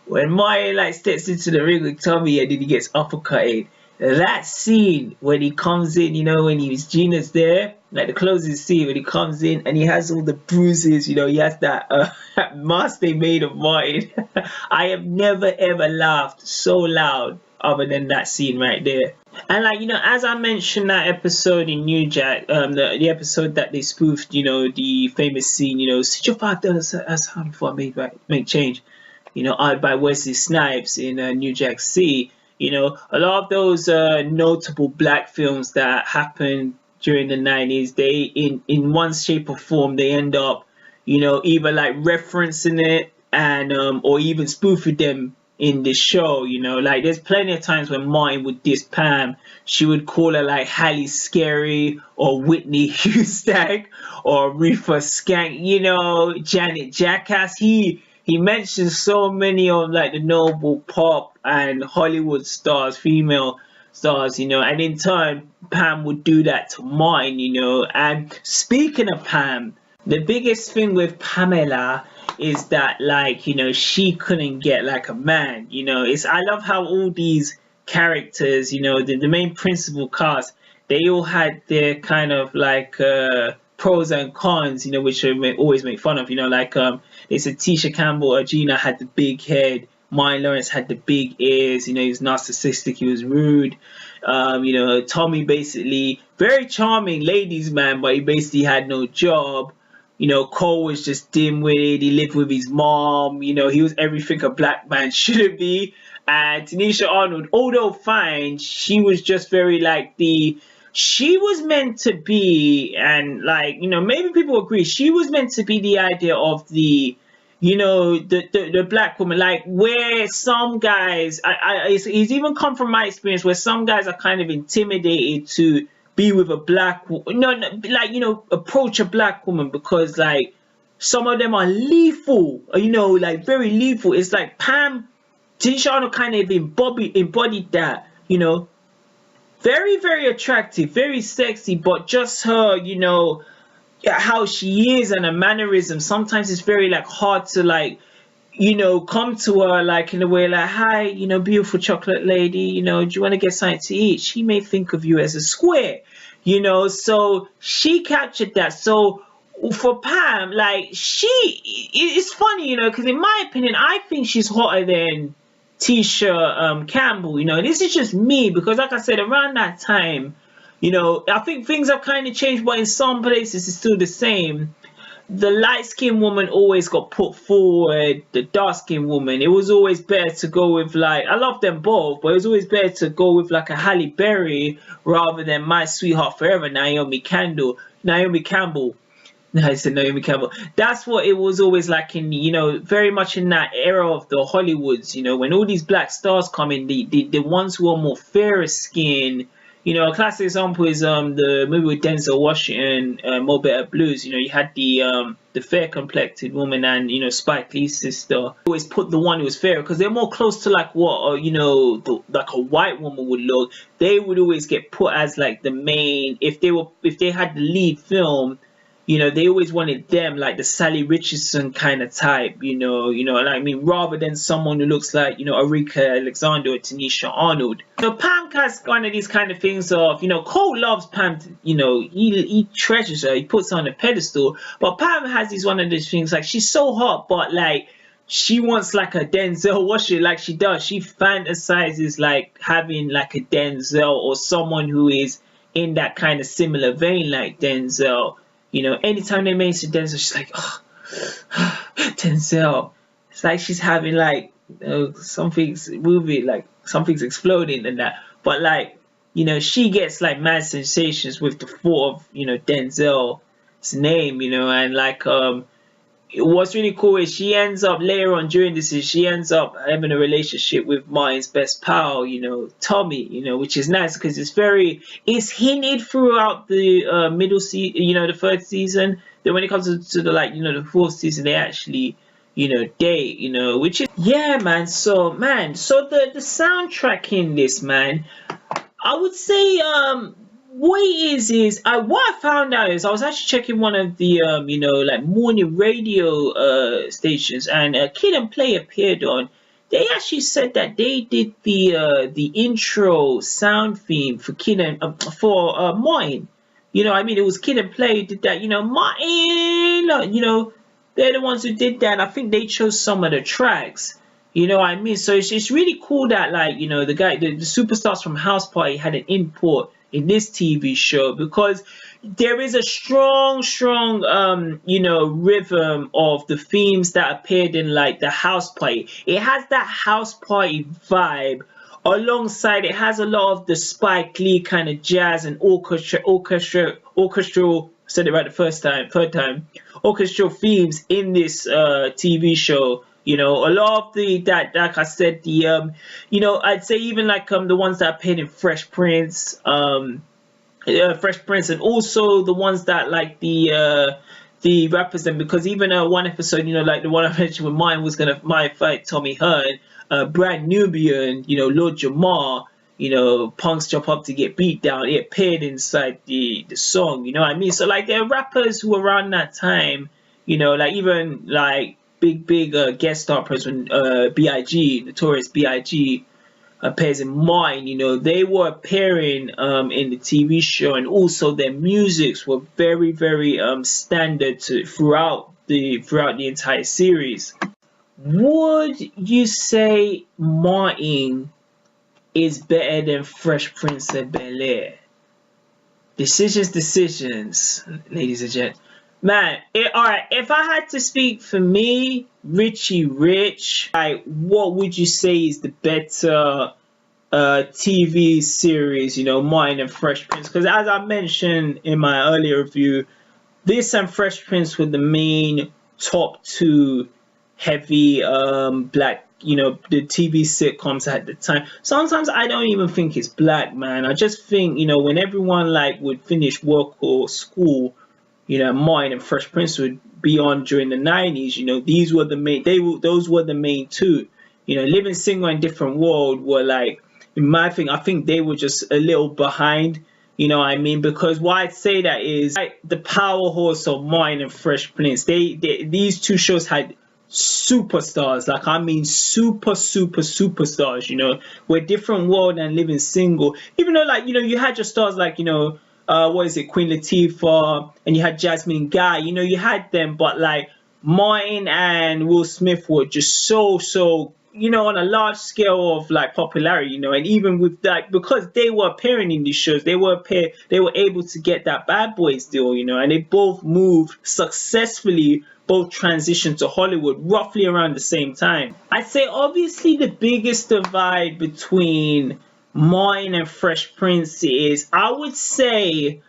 when Martin like steps into the ring with Tommy and then he gets uppercutted, that scene when he comes in, when Gina's there, like the closing scene when he comes in and he has all the bruises, he has that, that mask they made of Martin. I have never ever laughed so loud other than that scene right there. And like, as I mentioned that episode in New Jack, the episode that they spoofed, the famous scene, sit your $5 as how before I make change, out by Wesley Snipes in New Jack City. A lot of those notable black films that happened during the 90s, they in one shape or form they end up, either like referencing it and or even spoofing them in the show. Like there's plenty of times when Martin would diss Pam, she would call her like Halle Scary or Whitney Houston or Reefer Skank, Janet Jackass. He mentions so many of like the notable pop and Hollywood stars, female stars, and in turn Pam would do that to Martin, And speaking of Pam, the biggest thing with Pamela is that like, she couldn't get like a man, I love how all these characters, the main principal cast, they all had their kind of like pros and cons, which I always make fun of, like they said Tisha Campbell or Gina had the big head, Martin Lawrence had the big ears, he was narcissistic, he was rude. Tommy basically very charming ladies man, but he basically had no job. Cole was just dim-witted, he lived with his mom, he was everything a black man shouldn't be. And Tichina Arnold, although fine, she was just very like she was meant to be, and like, maybe people agree, she was meant to be the idea of the black woman, like where some guys, it's even come from my experience where some guys are kind of intimidated to be with a black woman, approach a black woman because like some of them are lethal, like very lethal. It's like Tisha Arnold kind of embodied that, very, very attractive, very sexy, but just her, how she is and her mannerism, sometimes it's very like hard to like, come to her like in a way like, hi, beautiful chocolate lady, do you want to get something to eat? She may think of you as a square, so she captured that. So for Pam, like it's funny, because in my opinion, I think she's hotter than Tisha Campbell, this is just me because like I said, around that time, I think things have kind of changed, but in some places it's still the same. The light-skinned woman always got put forward, the dark-skinned woman. It was always better to go with like, I love them both, but it was always better to go with like a Halle Berry rather than my sweetheart forever, Naomi Campbell. No, I said Naomi Campbell. That's what it was always like in, very much in that era of the Hollywoods, when all these black stars come in, the ones who are more fairer skin, a classic example is the movie with Denzel Washington, Mo Better Blues. You had the fair complected woman and Spike Lee's sister. Always put the one who was fair because they're more close to like what like a white woman would look. They would always get put as like the main if they had the lead film. They always wanted them like the Sally Richardson kind of type, and I mean, rather than someone who looks like, Arika Alexander or Tichina Arnold. Pam has one of these kind of things of, Cole loves Pam, he treasures her, he puts her on a pedestal, but Pam has one of these things, like, she's so hot, but like, she wants like a Denzel Washington, like she does. She fantasizes like having like a Denzel or someone who is in that kind of similar vein like Denzel. Anytime they mention Denzel, she's like, oh, Denzel. It's like she's having like something's moving, like something's exploding and that. But like, she gets like mad sensations with the thought of, Denzel's name, and like what's really cool is she ends up later on during this is she ends up having a relationship with Martin's best pal, Tommy, which is nice because it's hinted throughout the middle season, the third season. Then when it comes to the like, the fourth season, they actually, date, which is man. So the soundtrack in this, man, I would say what it is what I found out is I was actually checking one of the like morning radio stations, and Kid and Play appeared on. They actually said that they did the intro sound theme for Kid and for Martin. It was Kid and Play who did that. Martin. They're the ones who did that. And I think they chose some of the tracks. So it's really cool that the superstars from House Party had an input in this TV show, because there is a strong rhythm of the themes that appeared in like the House Party. It has that House Party vibe. Alongside, it has a lot of the Spike Lee kind of jazz and orchestral. Said it right the third time. Orchestral themes in this TV show. A lot of that, like I said, I'd say even like the ones that appeared in Fresh Prince, and also the ones that like the rappers, and because even one episode, like the one I mentioned with mine was might fight Tommy Hearn, Brand Nubian, Lord Jamar, punks jump up to get beat down. It appeared inside the song. So like there are rappers who around that time, like even like big guest star person when B.I.G. Notorious B.I.G. appears in mine. They were appearing in the TV show, and also their musics were very standard throughout the entire series. Would you say Martin is better than Fresh Prince of Bel-Air? Decisions, ladies and gents. Man, alright, if I had to speak for me, Richie Rich, like, what would you say is the better TV series, Martin and Fresh Prince? Because as I mentioned in my earlier review, this and Fresh Prince were the main top two heavy black, the TV sitcoms at the time. Sometimes I don't even think it's black, man. I just think, when everyone like would finish work or school, Martin and Fresh Prince would be on during the 90s. These were the main. Those were the main two. Living Single and Different World were like, in my thing, I think they were just a little behind. Because why I'd say that is like the power horse of Martin and Fresh Prince. These two shows had superstars. Like superstars. Where Different World and Living Single, even though like you had your stars like what is it, Queen Latifah, and you had Jasmine Guy, you had them, but like Martin and Will Smith were just so on a large scale of like popularity, and even with that, because they were appearing in these shows, they were able to get that Bad Boys deal, and they both moved successfully, both transitioned to Hollywood roughly around the same time. I'd say obviously the biggest divide between Martin and Fresh Prince is, I would say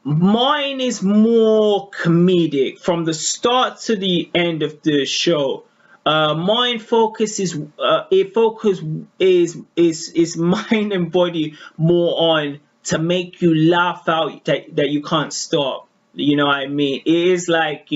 Martin is more comedic from the start to the end of the show. Mind focus is mind and body more on to make you laugh out that you can't stop. It is like,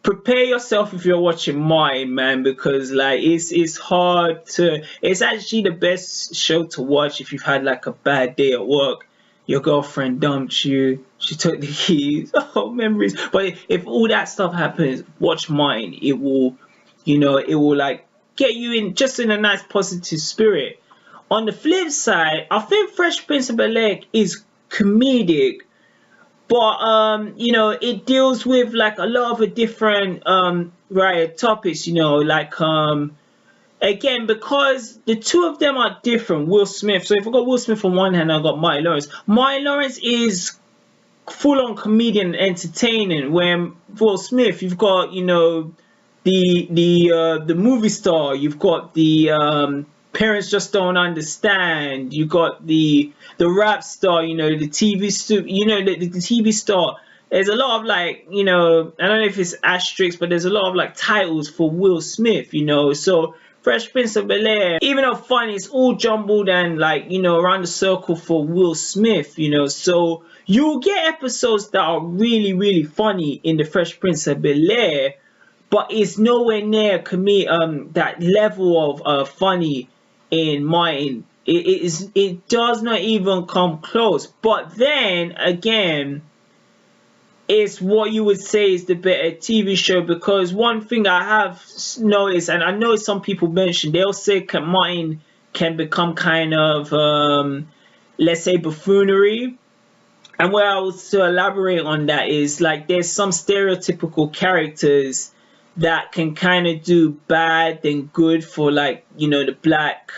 prepare yourself if you're watching Martin, man, because like it's hard to. It's actually the best show to watch if you've had like a bad day at work. Your girlfriend dumped you. She took the keys. Oh, memories. But if all that stuff happens, watch Martin. It will like get you in a nice positive spirit. On the flip side, I think Fresh Prince of Bel-Air is comedic, but it deals with like a lot of a different topics. Again, because the two of them are different. Will Smith. So if I got Will Smith on one hand, I got Martin Lawrence. Martin Lawrence is full-on comedian, entertaining. Where Will Smith, you've got the movie star. You've got the Parents Just Don't Understand. You got the rap star. The TV the TV star. There's a lot of like I don't know if it's asterisks, but there's a lot of like titles for Will Smith. So Fresh Prince of Bel-Air, even though funny, it's all jumbled and like around the circle for Will Smith. So you'll get episodes that are really funny in the Fresh Prince of Bel-Air, but it's nowhere near that level of funny in Martin it does not even come close. But then again, it's what you would say is the better TV show, because one thing I have noticed, and I know some people mention, they'll say Martin can become kind of, let's say, buffoonery. And where I was to elaborate on that is, like, there's some stereotypical characters that can kind of do bad and good for, like, the black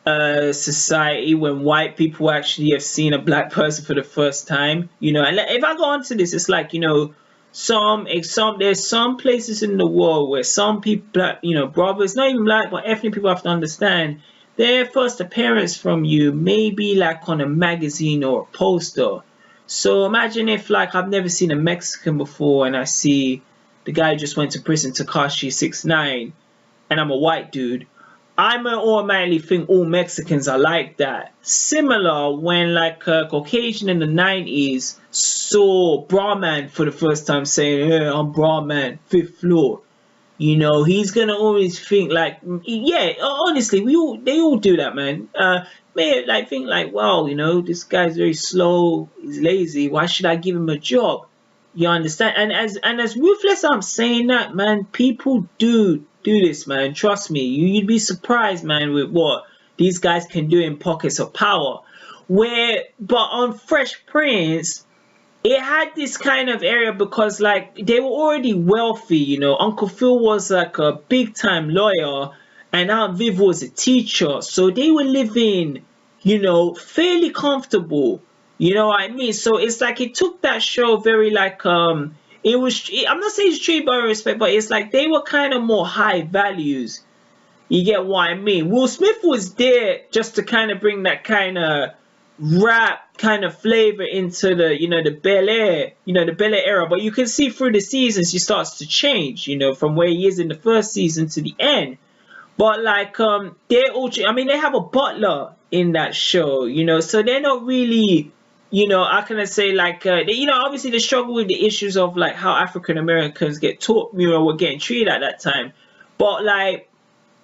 society, when white people actually have seen a black person for the first time. And if I go on to this, it's like, there's some places in the world where some people, black, brothers, not even black, but ethnic people, have to understand their first appearance from you may be like on a magazine or a poster. So imagine if, like, I've never seen a Mexican before and I see the guy who just went to prison, Tekashi 6ix9ine, and I'm a white dude. I'm gonna automatically think all Mexicans are like that. Similar when, like, a Caucasian in the 90s saw Brahman for the first time saying, "Hey, I'm Brahman, 5th floor." He's gonna always think like, yeah, honestly, they all do that, man. May like think like, wow, this guy's very slow, he's lazy. Why should I give him a job? You understand? And as ruthless I'm saying that, man, people do this, man. Trust me. You'd be surprised, man, with what these guys can do in pockets of power. But on Fresh Prince, it had this kind of area because, like, they were already wealthy. Uncle Phil was like a big time lawyer and Aunt Viv was a teacher, so they were living, fairly comfortable. You know what I mean? So it's like it took that show very, like, it was, I'm not saying it's treated by respect, but it's like they were kind of more high values. You get what I mean? Will Smith was there just to kind of bring that kind of rap kind of flavor into the, the Bel-Air, the Bel-Air era. But you can see through the seasons he starts to change, from where he is in the first season to the end. But, like, they're all, they have a butler in that show, so they're not really, how can I say, like, obviously they struggle with the issues of, like, how African Americans get taught, were getting treated at that time. But, like,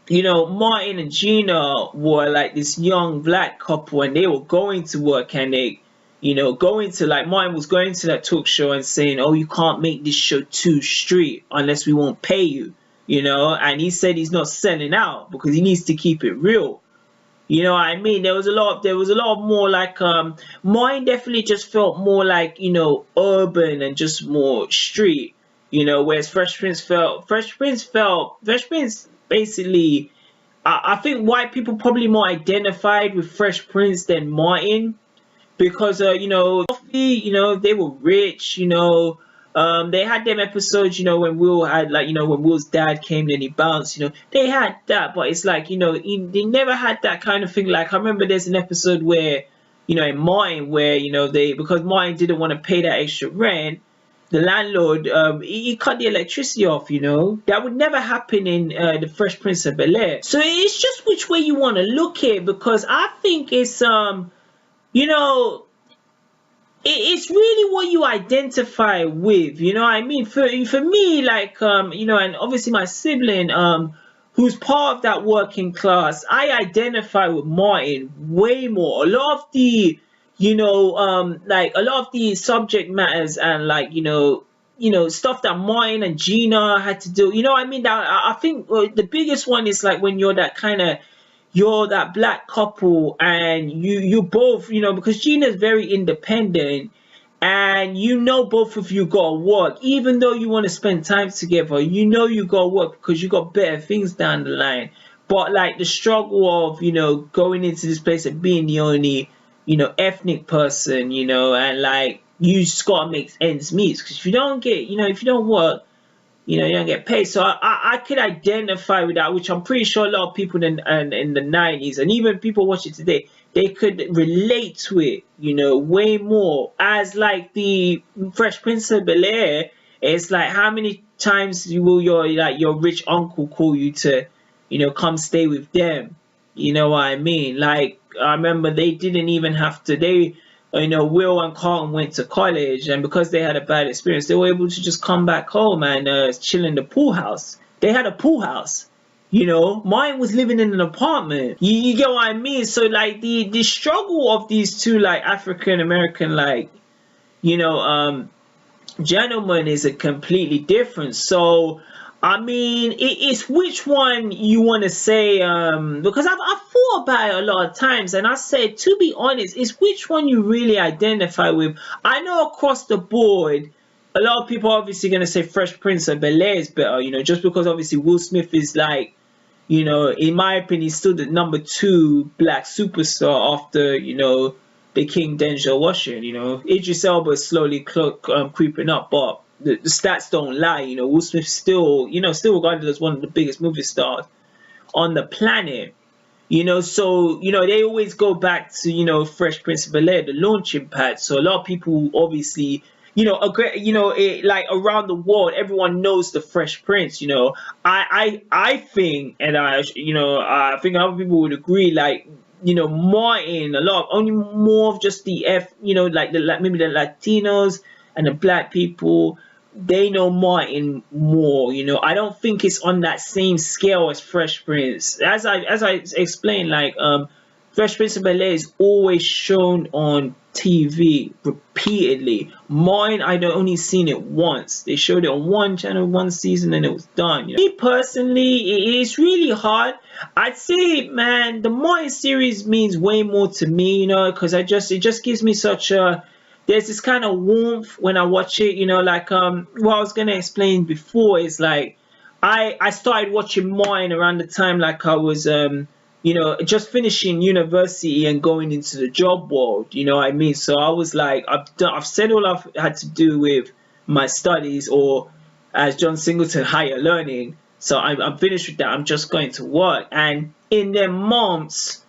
Martin and Gina were like this young black couple, and they were going to work, and they, going to, like, Martin was going to that talk show and saying, "Oh, you can't make this show too street unless we won't pay you," and he said he's not selling out because he needs to keep it real. You know what I mean? There was a lot more, like, mine definitely just felt more like, urban and just more street, whereas Fresh Prince basically, I think white people probably more identified with Fresh Prince than Martin, because, they were rich, they had them episodes, when Will had, like, when Will's dad came, then he bounced, they had that. But it's like, they never had that kind of thing. Like, I remember there's an episode where, in Martin, where, because Martin didn't want to pay that extra rent, the landlord, he cut the electricity off, that would never happen in the Fresh Prince of Bel-Air. So it's just which way you want to look at it, because I think it's, it's really what you identify with, what I mean? For me, like, and obviously my sibling, who's part of that working class, I identify with Martin way more. A lot of the, like, a lot of the subject matters and, like, stuff that Martin and Gina had to do, what I mean? That I think the biggest one is, like, when you're that black couple, and you both, because Gina's very independent, and both of you gotta work, even though you want to spend time together, you gotta work because you got better things down the line. But, like, the struggle of, going into this place and being the only, ethnic person, and, like, you just gotta make ends meet, because if you don't get, if you don't work, you don't get paid. So I could identify with that, which I'm pretty sure a lot of people in the 90s, and even people watching today, they could relate to it, way more. As, like, the Fresh Prince of Bel-Air, it's like, how many times will your rich uncle call you to, come stay with them? You know what I mean? Like, I remember they didn't even have to, Will and Carlton went to college, and because they had a bad experience, they were able to just come back home and chill in the pool house. They had a pool house, You know, mine was living in an apartment. You get what I mean? So like the struggle of these two like African American like you know gentlemen is a completely different. So I mean, it's which one you want to say, because I've thought about it a lot of times, and I said, to be honest, it's which one you really identify with. I know across the board, a lot of people are obviously going to say Fresh Prince of Bel-Air is better, you know, just because obviously Will Smith is like, you know, in my opinion, he's still the number two black superstar after, you know, the King Denzel Washington. You know, Idris Elba is slowly creeping up, but the stats don't lie. You know, Will Smith still, you know, still regarded as one of the biggest movie stars on the planet. You know, so you know they always go back to Fresh Prince of Bel-Air, the launching pad. So a lot of people obviously agree, like around the world, everyone knows the Fresh Prince. You know, I think, and I think other people would agree, like Martin, a lot, only more of just the like maybe the Latinos and the black people, they know Martin more. I don't think it's on that same scale as Fresh Prince. As I explained, like Fresh Prince of Bel-Air is always shown on TV repeatedly. Mine, I only seen it once. They showed it on one channel, one season, and it was done. Me personally, it's really hard. I'd say, man, the Martin series means way more to me, because it just gives me such a, there's this kind of warmth when I watch it, like what I was gonna explain before is like I started watching Martin around the time like I was just finishing university and going into the job world, you know what I mean? So I was like, I've said all I've had to do with my studies, or as John Singleton, higher learning. So I'm finished with that. I'm just going to work. And in their months,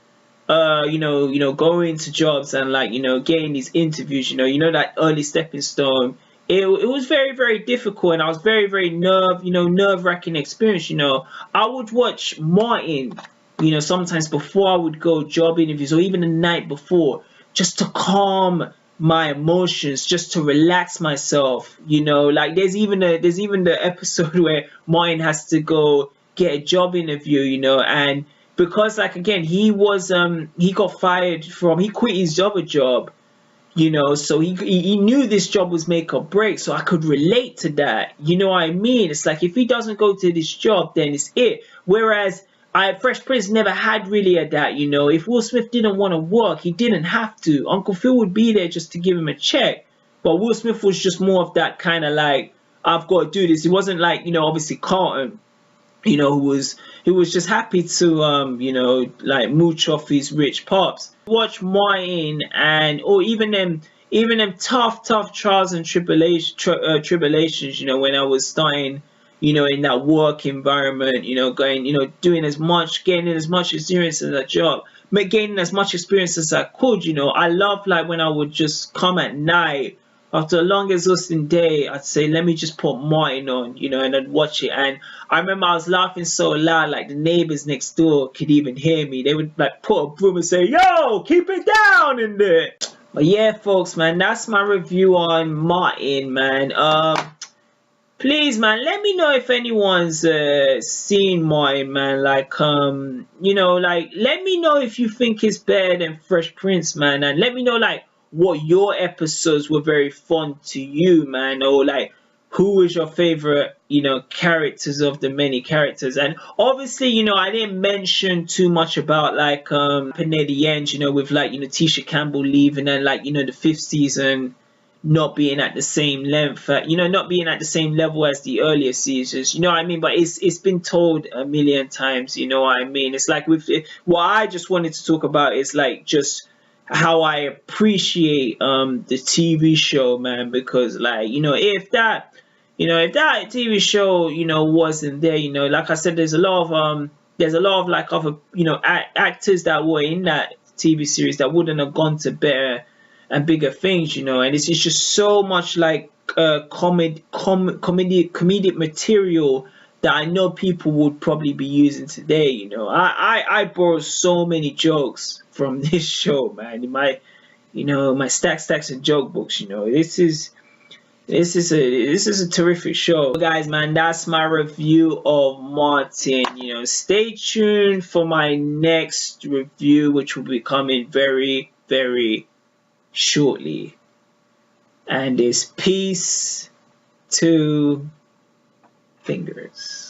going to jobs and like, getting these interviews, that early stepping stone, it was very, very difficult, and I was very, very nerve-wracking experience. I would watch Martin, sometimes before I would go job interviews, or even the night before, just to calm my emotions, just to relax myself. Like there's even the episode where Martin has to go get a job interview, and because like again he got fired from, he quit his other job, so he knew this job was make or break. So I could relate to that. You know what I mean? It's like if he doesn't go to this job, then it's it. Whereas Fresh Prince never had really a that, if Will Smith didn't want to work, he didn't have to. Uncle Phil would be there just to give him a check. But Will Smith was just more of that kind of like, I've got to do this. He wasn't like, obviously Carlton, who was just happy to like mooch off his rich pops. Watch Martin or even them tough trials and tribulations, when I was starting, in that work environment, going, doing gaining as much experience as a job, gaining as much experience as I could. I love like when I would just come at night after a long exhausting day, I'd say, let me just put Martin on, and I'd watch it. And I remember I was laughing so loud, like the neighbors next door could even hear me. They would like put a broom and say, yo, keep it down in there. But yeah, folks, man, that's my review on Martin, man. Please, man, let me know if anyone's seen Martin, man. Like, like, let me know if you think it's better than Fresh Prince, man. And let me know, like, what your episodes were very fun to you, man, or like who was your favorite characters of the many characters. And obviously, I didn't mention too much about like near the end, with like Tisha Campbell leaving, and like the fifth season not being at the same length, not being at the same level as the earlier seasons, what I mean? But it's been told a million times, what I mean? It's like with what I just wanted to talk about is like just how I appreciate the TV show, man, because like if that TV show wasn't there, like I said, there's a lot of like other actors that were in that TV series that wouldn't have gone to better and bigger things, and it's just so much like comedic material that I know people would probably be using today. I borrow so many jokes from this show, man. In my my stacks of joke books. This is This is a terrific show, guys. Man, that's my review of Martin. You know, stay tuned for my next review, which will be coming very, very shortly. And it's peace to fingers.